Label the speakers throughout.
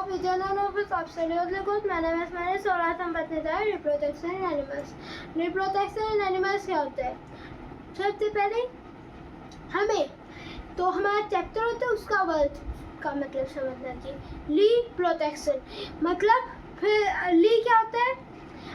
Speaker 1: we don't know if it's absolutely good. My name is Manis और आज हम बताने जा रहे हैं reproduction in animals. Reproduction in animals क्या होता है? सबसे पहले हमें तो हमारा चैप्टर होता है उसका वर्ड का मतलब समझना चाहिए. Reproduction मतलब फिर ली क्या होता है?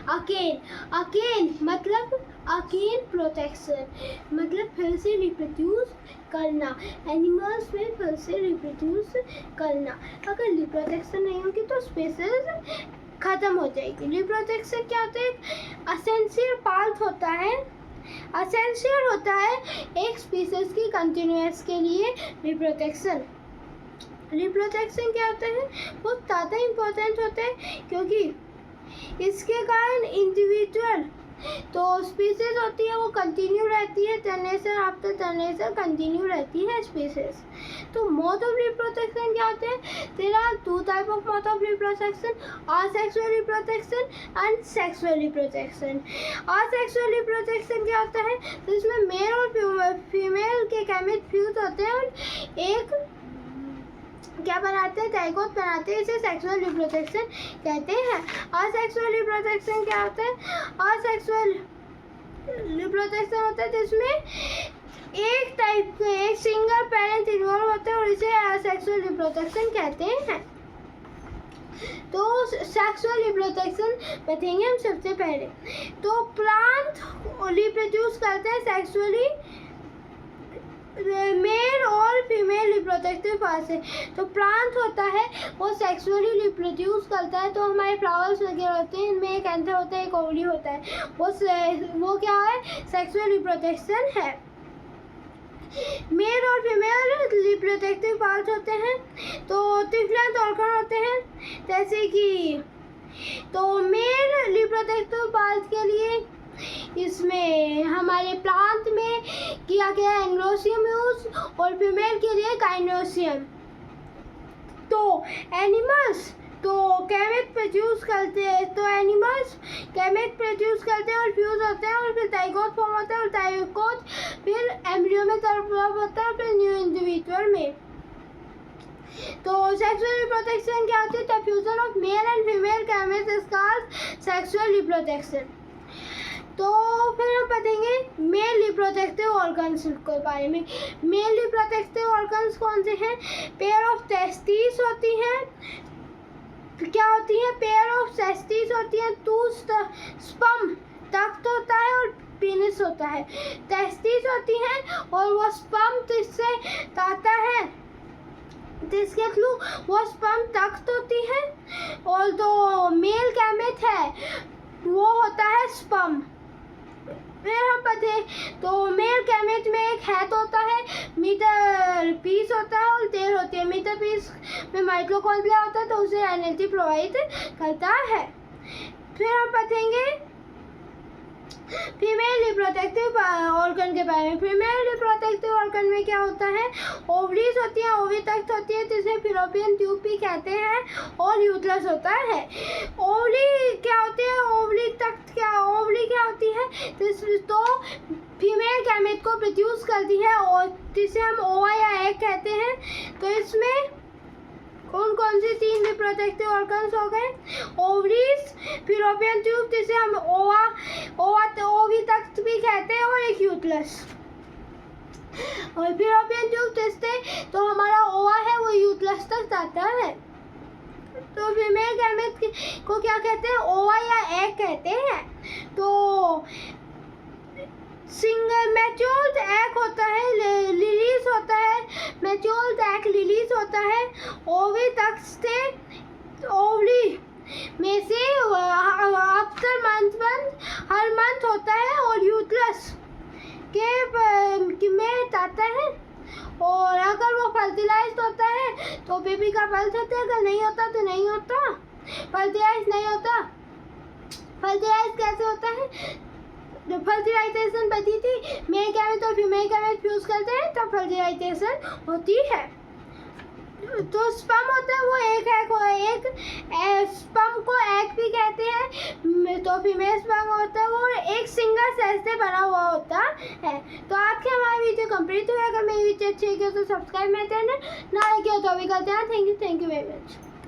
Speaker 1: अकेन मतलब अकेन प्रोटेक्शन मतलब फिर से रिप्रोड्यूस करना. एनिमल्स में फिर से रिप्रोड्यूस करना. अगर रिप्रोडक्शन नहीं होगी तो स्पीसीज ख़त्म हो जाएगी. रिप्रोडक्शन क्या होता है? असेंशियल पार्ट होता है. असेंशियल होता है एक स्पीसीज की कंटिन्यूअस के लिए. रिप्रोडक्शन क्या होता है? बहुत ज़्यादा इम्पोर्टेंट होता है क्योंकि इसके कारण इंडिविजुअल तो स्पीसीज होती है वो कंटिन्यू रहती है. जनरेशन आफ्टर जनरेशन कंटिन्यू रहती है स्पीसीज. तो मोड ऑफ रिप्रोडक्शन क्या होते हैं? There are two type of mode of reproduction, asexual reproduction and sexual reproduction. Asexual reproduction क्या होता है? तो इसमें मेल और फीमेल के गैमेट फ्यूज होते हैं और एक क्या बनाते हैं? जाइगोट बनाते हैं. इसे सेक्सुअल रिप्रोडक्शन कहते हैं. असेक्सुअल रिप्रोडक्शन क्या होता है? असेक्सुअल रिप्रोडक्शन होता है जिसमें एक टाइप के एक सिंगल पेरेंट इन्वॉल्व होते हैं और इसे असेक्सुअल रिप्रोडक्शन कहते हैं. तो सेक्सुअल रिप्रोडक्शन बताएंगे हम सबसे पहले. तो प्लांट रिप्रोड्यूस करते हैं सेक्सुअली. मेल और फीमेल रिप्रोडक्टिव पार्ट से. तो प्लांट होता है वो सेक्सुअली रिप्रोड्यूस करता है. तो हमारे फ्लावर्स वगैरह होते हैं इनमें एक एंथर होता है एक ओवरी होता है. वो क्या है? सेक्सुअल रिप्रोडक्शन है. मेल और फीमेल रिप्रोडक्टिव पार्ट होते हैं. तो डिफरेंट ऑर्गन होते हैं जैसे कि तो मेल रिप्रोडक्टिव पार्ट के लिए इसमें हमारे प्लांट में किया गया एंग्लोसियम यूज और फीमेल के लिए काइनोसियम. तो एनिमल्स तो गैमेट प्रोड्यूस करते हैं. तो एनिमल्स गैमेट प्रोड्यूस करते हैं और फ्यूज होते हैं और फिर जाइगोट फॉर्म होता है और जाइगोट फिर एम्ब्रियो में डेवलप होता है फिर न्यू इंडिविजुअल में. तो सेक्सुअल रिप्रोडक्शन क्या होती है? The fusion of male and female gametes is called sexual reproduction. तो फिर हम पढ़ेंगे मेल रिप्रोडक्टिव ऑर्गन्स के बारे में. मेल रिप्रोडक्टिव ऑर्गन्स कौन से हैं? पेयर ऑफ टेस्टिस होती हैं. क्या होती है? पेयर ऑफ टेस्टिस होती है. टू स्पर्म डक्ट होता है और पेनिस होता है. टेस्टिस होती हैं और वो स्पर्म जिससे आता है जिसके थ्रू वो स्पर्म डक्ट होती है. और जो मेल गैमेट है वो होता है स्पर्म. फिर हम पढ़े तो मेल गैमेट में एक हेड होता है, मीटर पीस होता है और टेल होती है. मीटर पीस में माइटोकॉन्ड्रिया होता है तो उसे एनर्जी प्रोवाइड करता है. फिर हम पढ़ेंगे फीमेल रिप्रोडक्टिव ऑर्गन के बारे में. फीमेल रिप्रोडक्टिव ऑर्गन में क्या होता है? ओवरीज होती है, ओवरी तख्त होती है जिसे फिलोपियन ट्यूब भी कहते हैं और यूट्रस होता है. ओवरी क्या होती है? ओवरी तख्त ओवरी क्या होती है? तो फीमेल गैमेट को प्रोड्यूस करती है और जिसे हम ओवा या एग कहते हैं. तो इसमें कौन से तीन रिप्रोडक्टिव ऑर्गन्स हो गए? ओवरीज, फिलोपियन ट्यूब जिसे हम ओवी तख्त भी कहते हैं और एक यूट्रस. और फिलोपियन ट्यूब जिससे तो हमारा ओवा है वो यूट्रस तक जाता है. तो फीमेल गैमेट को क्या कहते हैं? ओवा या एग कहते हैं. तो सिंगल मैच्योर्ड एग होता है, रिलीज होता है. मैच्योर्ड एग रिलीज होता है ओवी तख्त से. ओवरी में से आफ्टर मंथ हर मंथ होता है और यूट्रस के में जाता है. और अगर वो फर्टिलाइज्ड होता है तो बेबी का बर्थ होता है. अगर नहीं होता तो नहीं होता. फर्टिलाइज नहीं होता. फर्टिलाइज कैसे होता है? फर्टिलाइजेशन बची थी. मेल गैमेट और फीमेल गैमेट फ्यूज करते हैं तब फर्टिलाइजेशन होती है. तो स्पर्म होता है वो एक स्पर्म को एग भी कहते हैं. तो फीमेल स्पर्म होता है वो एक सिंगल सेल से बना हुआ होता है. तो आज की हमारी वीडियो कंप्लीट हुई. अगर मेरी वीडियो अच्छी लगी तो सब्सक्राइब मेरे चैनल ना किया तो अभी करते हैं. Thank you very much.